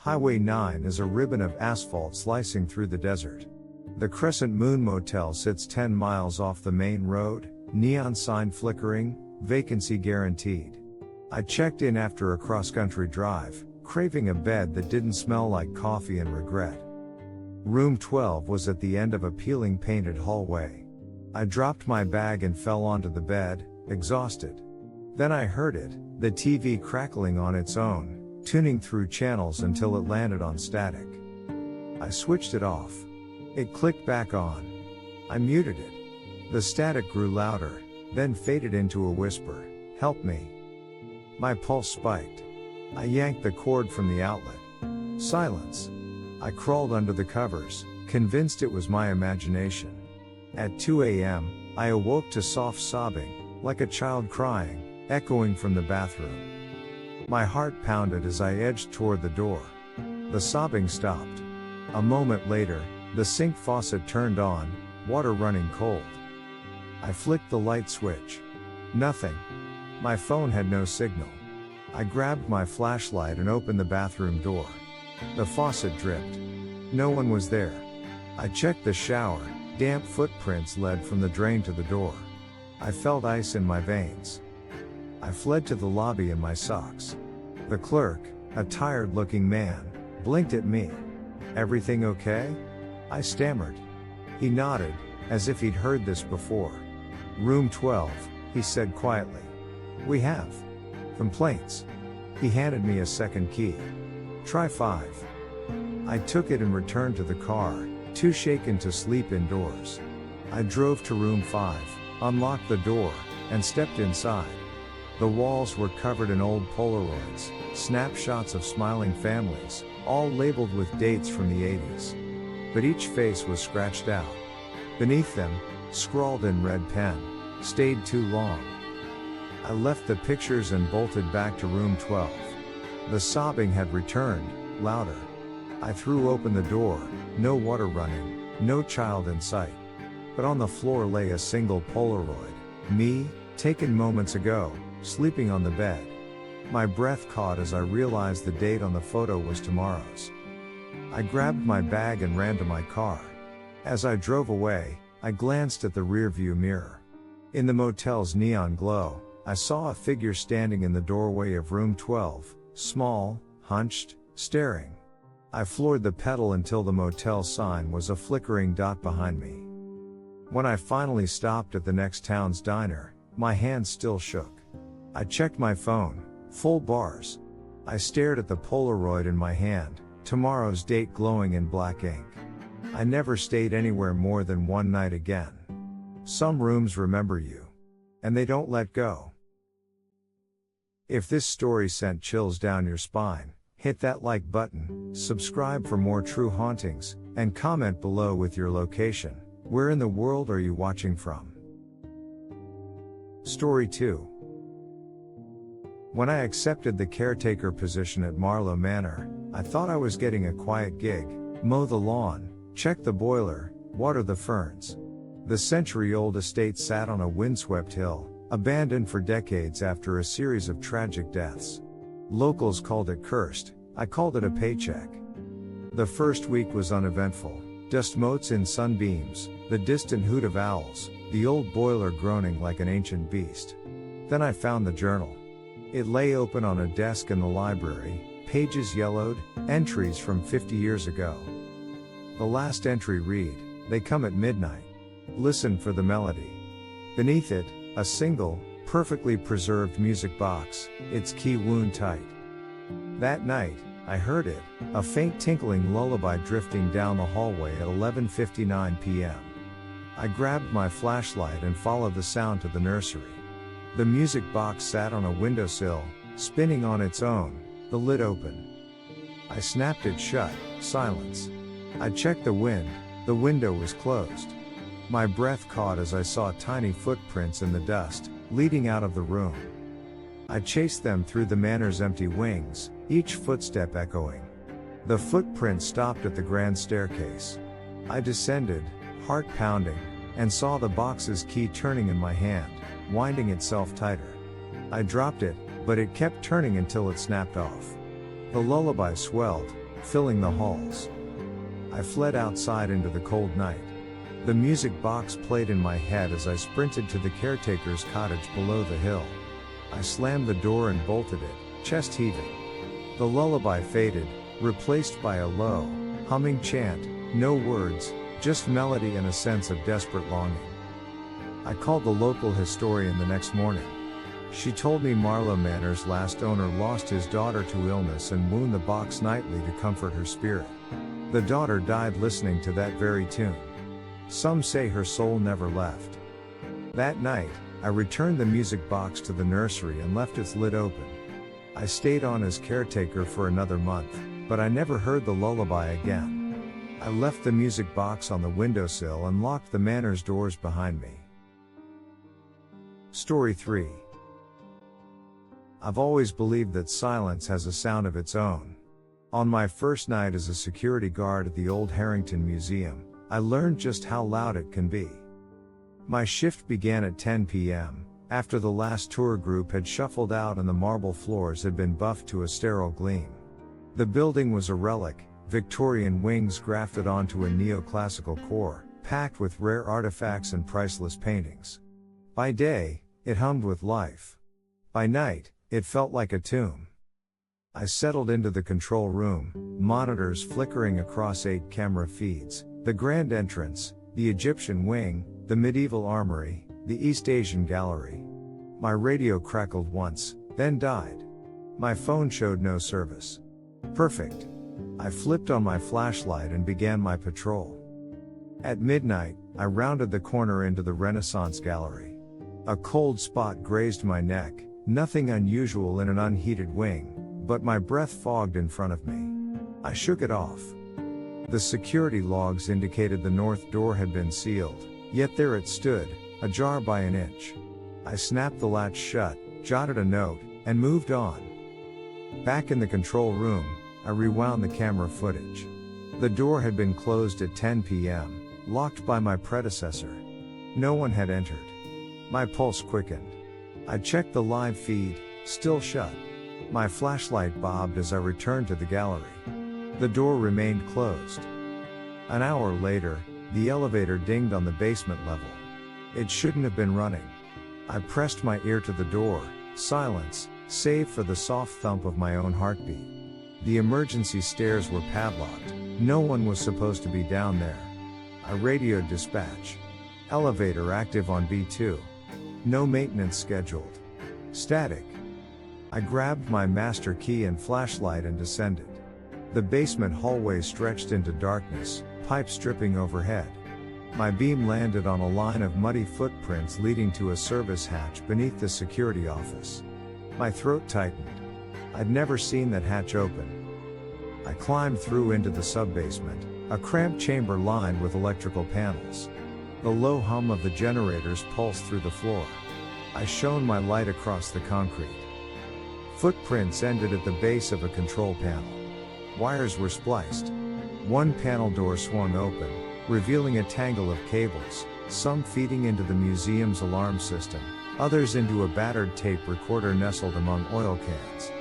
Highway 9 is a ribbon of asphalt slicing through the desert. The Crescent Moon Motel sits 10 miles off the main road, neon sign flickering, vacancy guaranteed. I checked in after a cross-country drive, craving a bed that didn't smell like coffee and regret. Room 12 was at the end of a peeling painted hallway. I dropped my bag and fell onto the bed, exhausted. Then I heard it, the TV crackling on its own, tuning through channels until it landed on static. I switched it off. It clicked back on. I muted it. The static grew louder, then faded into a whisper, "Help me." My pulse spiked. I yanked the cord from the outlet. Silence. I crawled under the covers, convinced it was my imagination. At 2 a.m., I awoke to soft sobbing, like a child crying, echoing from the bathroom. My heart pounded as I edged toward the door. The sobbing stopped. A moment later, the sink faucet turned on, water running cold. I flicked the light switch. Nothing. My phone had no signal. I grabbed my flashlight and opened the bathroom door. The faucet dripped. No one was there. I checked the shower. Damp footprints led from the drain to the door. I felt ice in my veins. I fled to the lobby in my socks. The clerk, a tired-looking man, blinked at me. "Everything okay?" I stammered. He nodded, as if he'd heard this before. "Room 12, he said quietly. "We have complaints." He handed me a second key. "Try 5. I took it and returned to the car, too shaken to sleep indoors. I drove to room 5, unlocked the door, and stepped inside. The walls were covered in old Polaroids, snapshots of smiling families, all labeled with dates from the 80s. But each face was scratched out. Beneath them, scrawled in red pen, "Stayed too long." I left the pictures and bolted back to room 12. The sobbing had returned, louder. I threw open the door, no water running, no child in sight. But on the floor lay a single Polaroid, me, taken moments ago, sleeping on the bed. My breath caught as I realized the date on the photo was tomorrow's. I grabbed my bag and ran to my car. As I drove away, I glanced at the rearview mirror. In the motel's neon glow, I saw a figure standing in the doorway of room 12, small, hunched, staring. I floored the pedal until the motel sign was a flickering dot behind me. When I finally stopped at the next town's diner, my hands still shook. I checked my phone, full bars. I stared at the Polaroid in my hand, tomorrow's date glowing in black ink. I never stayed anywhere more than one night again. Some rooms remember you. And they don't let go. If this story sent chills down your spine, hit that like button, subscribe for more true hauntings, and comment below with your location. Where in the world are you watching from? Story 2. When I accepted the caretaker position at Marlow Manor, I thought I was getting a quiet gig: mow the lawn, check the boiler, water the ferns. The century-old estate sat on a windswept hill, abandoned for decades after a series of tragic deaths. Locals called it cursed, I called it a paycheck. The first week was uneventful: dust motes in sunbeams, the distant hoot of owls, the old boiler groaning like an ancient beast. Then I found the journal. It lay open on a desk in the library, pages yellowed, entries from 50 years ago. The last entry read, "They come at midnight. Listen for the melody." Beneath it, a single, perfectly preserved music box, its key wound tight. That night, I heard it, a faint tinkling lullaby drifting down the hallway at 11:59 p.m. I grabbed my flashlight and followed the sound to the nursery. The music box sat on a windowsill, spinning on its own, the lid open. I snapped it shut. Silence. I checked the window was closed. My breath caught as I saw tiny footprints in the dust, leading out of the room. I chased them through the manor's empty wings, each footstep echoing. The footprint stopped at the grand staircase. I descended, heart pounding, and saw the box's key turning in my hand, winding itself tighter. I dropped it, but it kept turning until it snapped off. The lullaby swelled, filling the halls. I fled outside into the cold night. The music box played in my head as I sprinted to the caretaker's cottage below the hill. I slammed the door and bolted it, chest heaving. The lullaby faded, replaced by a low, humming chant, no words, just melody and a sense of desperate longing. I called the local historian the next morning. She told me Marlowe Manor's last owner lost his daughter to illness and wound the box nightly to comfort her spirit. The daughter died listening to that very tune. Some say her soul never left. That night, I returned the music box to the nursery and left its lid open. I stayed on as caretaker for another month, but I never heard the lullaby again. I left the music box on the windowsill and locked the manor's doors behind me. Story 3. I've always believed that silence has a sound of its own. On my first night as a security guard at the Old Harrington Museum, I learned just how loud it can be. My shift began at 10 p.m., after the last tour group had shuffled out and the marble floors had been buffed to a sterile gleam. The building was a relic, Victorian wings grafted onto a neoclassical core, packed with rare artifacts and priceless paintings. By day, it hummed with life. By night, it felt like a tomb. I settled into the control room, monitors flickering across 8 camera feeds, the grand entrance, the Egyptian wing, the medieval armory, the East Asian gallery. My radio crackled once, then died. My phone showed no service. Perfect. I flipped on my flashlight and began my patrol. At midnight, I rounded the corner into the Renaissance gallery. A cold spot grazed my neck, nothing unusual in an unheated wing, but my breath fogged in front of me. I shook it off. The security logs indicated the north door had been sealed, yet there it stood, ajar by an inch. I snapped the latch shut, jotted a note, and moved on. Back in the control room, I rewound the camera footage. The door had been closed at 10 p.m., locked by my predecessor. No one had entered. My pulse quickened. I checked the live feed, still shut. My flashlight bobbed as I returned to the gallery. The door remained closed. An hour later, the elevator dinged on the basement level. It shouldn't have been running. I pressed my ear to the door, silence, save for the soft thump of my own heartbeat. The emergency stairs were padlocked. No one was supposed to be down there. I radioed dispatch. Elevator active on B2. No maintenance scheduled. Static. I grabbed my master key and flashlight and descended. The basement hallway stretched into darkness, pipes dripping overhead. My beam landed on a line of muddy footprints leading to a service hatch beneath the security office. My throat tightened. I'd never seen that hatch open. I climbed through into the subbasement, a cramped chamber lined with electrical panels. The low hum of the generators pulsed through the floor. I shone my light across the concrete. Footprints ended at the base of a control panel. Wires were spliced. One panel door swung open, revealing a tangle of cables, some feeding into the museum's alarm system, others into a battered tape recorder nestled among oil cans.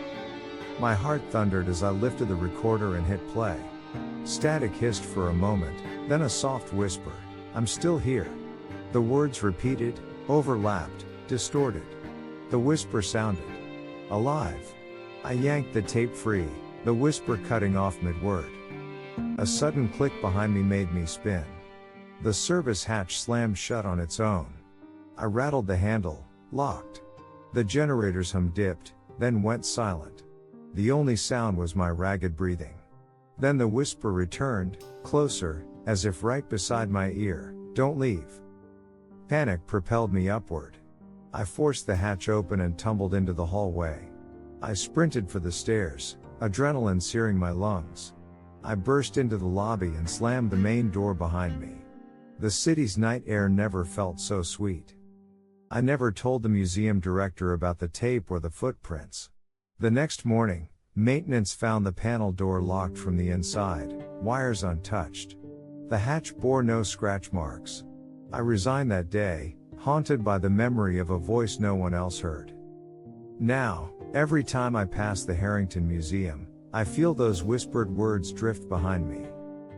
My heart thundered as I lifted the recorder and hit play. Static hissed for a moment, then a soft whisper, "I'm still here." The words repeated, overlapped, distorted. The whisper sounded alive. I yanked the tape free, the whisper cutting off mid-word. A sudden click behind me made me spin. The service hatch slammed shut on its own. I rattled the handle, locked. The generator's hum dipped, then went silent. The only sound was my ragged breathing. Then the whisper returned, closer, as if right beside my ear, "Don't leave." Panic propelled me upward. I forced the hatch open and tumbled into the hallway. I sprinted for the stairs, adrenaline searing my lungs. I burst into the lobby and slammed the main door behind me. The city's night air never felt so sweet. I never told the museum director about the tape or the footprints. The next morning, maintenance found the panel door locked from the inside, wires untouched. The hatch bore no scratch marks. I resigned that day, haunted by the memory of a voice no one else heard. Now, every time I pass the Harrington Museum, I feel those whispered words drift behind me.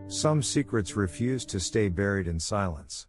Some secrets refuse to stay buried in silence.